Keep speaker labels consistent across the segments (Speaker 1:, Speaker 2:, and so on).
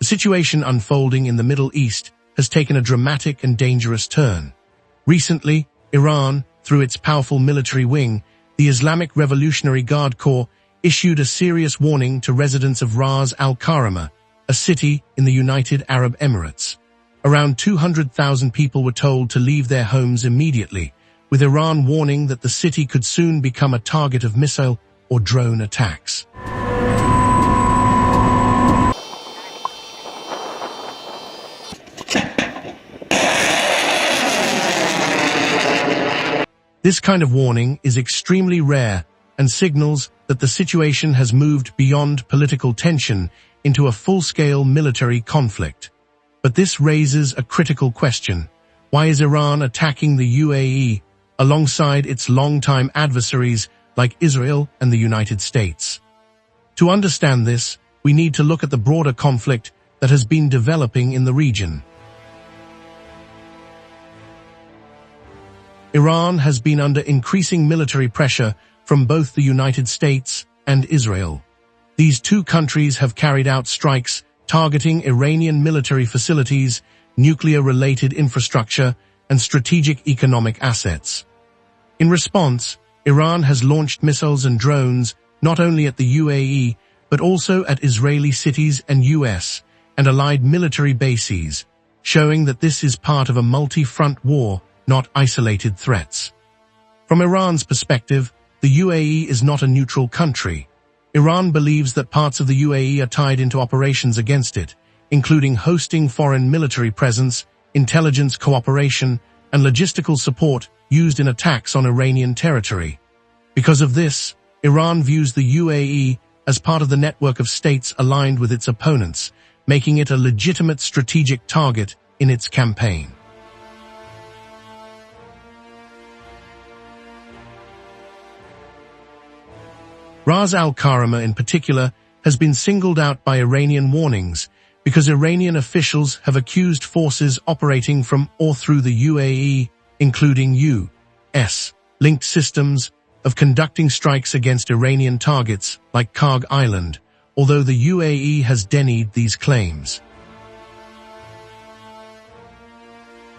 Speaker 1: situation unfolding in the Middle East has taken a dramatic and dangerous turn. Recently, Iran, through its powerful military wing, the Islamic Revolutionary Guard Corps, issued a serious warning to residents of Ras Al Khaimah, a city in the United Arab Emirates. Around 200,000 people were told to leave their homes immediately, with Iran warning that the city could soon become a target of missile or drone attacks. This kind of warning is extremely rare and signals that the situation has moved beyond political tension into a full-scale military conflict. But this raises a critical question. Why is Iran attacking the UAE alongside its longtime adversaries like Israel and the United States? To understand this, we need to look at the broader conflict that has been developing in the region. Iran has been under increasing military pressure from both the United States and Israel. These two countries have carried out strikes targeting Iranian military facilities, nuclear-related infrastructure, and strategic economic assets. In response, Iran has launched missiles and drones not only at the UAE, but also at Israeli cities and US and allied military bases, showing that this is part of a multi-front war, not isolated threats. From Iran's perspective, the UAE is not a neutral country. Iran believes that parts of the UAE are tied into operations against it, including hosting foreign military presence, intelligence cooperation, and logistical support used in attacks on Iranian territory. Because of this, Iran views the UAE as part of the network of states aligned with its opponents, making it a legitimate strategic target in its campaign. Ras Al Khaimah in particular has been singled out by Iranian warnings because Iranian officials have accused forces operating from or through the UAE, including U.S.-linked systems, of conducting strikes against Iranian targets like Karg Island, although the UAE has denied these claims.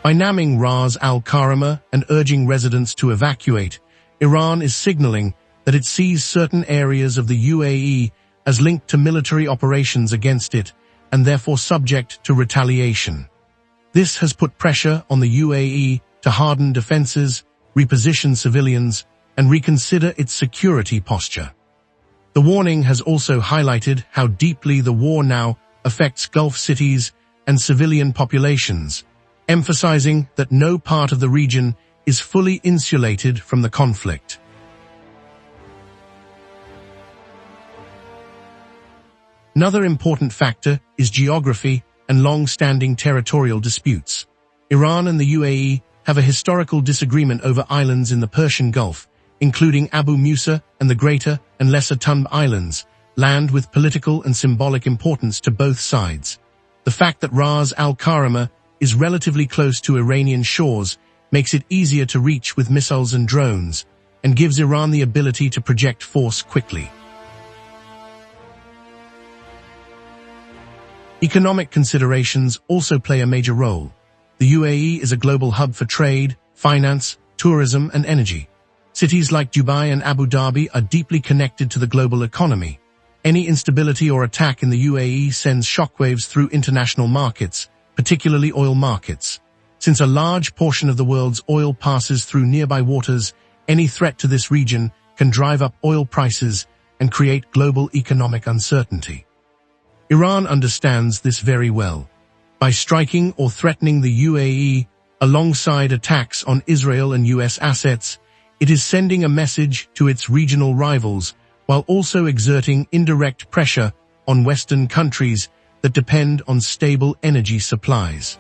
Speaker 1: By naming Ras Al Khaimah and urging residents to evacuate, Iran is signaling that it sees certain areas of the UAE as linked to military operations against it and therefore subject to retaliation. This has put pressure on the UAE to harden defenses, reposition civilians, and reconsider its security posture. The warning has also highlighted how deeply the war now affects Gulf cities and civilian populations, emphasizing that no part of the region is fully insulated from the conflict. Another important factor is geography and long-standing territorial disputes. Iran and the UAE have a historical disagreement over islands in the Persian Gulf, including Abu Musa and the Greater and Lesser Tunb Islands, land with political and symbolic importance to both sides. The fact that Ras Al Khaimah is relatively close to Iranian shores makes it easier to reach with missiles and drones, and gives Iran the ability to project force quickly. Economic considerations also play a major role. The UAE is a global hub for trade, finance, tourism, and energy. Cities like Dubai and Abu Dhabi are deeply connected to the global economy. Any instability or attack in the UAE sends shockwaves through international markets, particularly oil markets. Since a large portion of the world's oil passes through nearby waters, any threat to this region can drive up oil prices and create global economic uncertainty. Iran understands this very well. By striking or threatening the UAE alongside attacks on Israel and US assets, it is sending a message to its regional rivals while also exerting indirect pressure on Western countries that depend on stable energy supplies.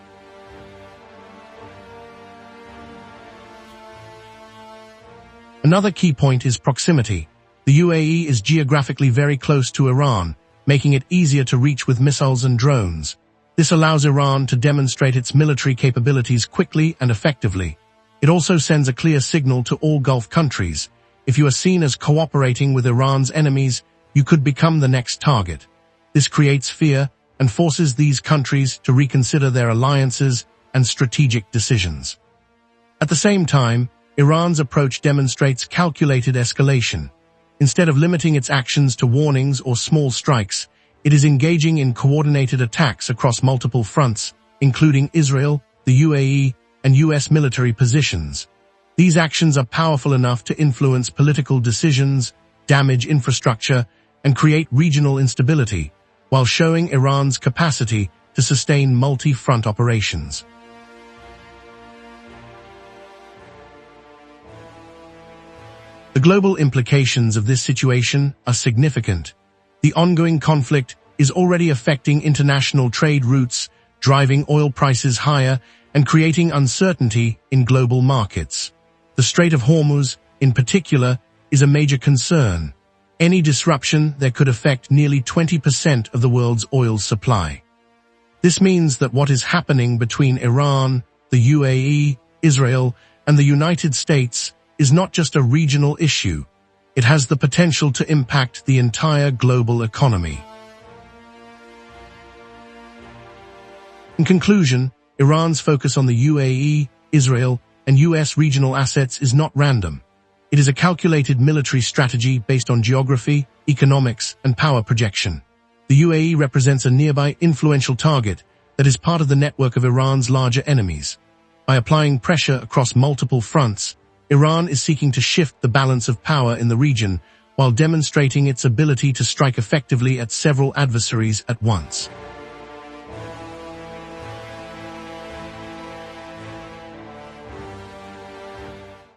Speaker 1: Another key point is proximity. The UAE is geographically very close to Iran, making it easier to reach with missiles and drones. This allows Iran to demonstrate its military capabilities quickly and effectively. It also sends a clear signal to all Gulf countries. If you are seen as cooperating with Iran's enemies, you could become the next target. This creates fear and forces these countries to reconsider their alliances and strategic decisions. At the same time, Iran's approach demonstrates calculated escalation. Instead of limiting its actions to warnings or small strikes, it is engaging in coordinated attacks across multiple fronts, including Israel, the UAE, and US military positions. These actions are powerful enough to influence political decisions, damage infrastructure, and create regional instability, while showing Iran's capacity to sustain multi-front operations. The global implications of this situation are significant. The ongoing conflict is already affecting international trade routes, driving oil prices higher and creating uncertainty in global markets. The Strait of Hormuz, in particular, is a major concern. Any disruption there could affect nearly 20% of the world's oil supply. This means that what is happening between Iran, the UAE, Israel, and the United States is not just a regional issue. It has the potential to impact the entire global economy. In conclusion, Iran's focus on the UAE, Israel, and US regional assets is not random. It is a calculated military strategy based on geography, economics, and power projection. The UAE represents a nearby influential target that is part of the network of Iran's larger enemies. By applying pressure across multiple fronts, Iran is seeking to shift the balance of power in the region while demonstrating its ability to strike effectively at several adversaries at once.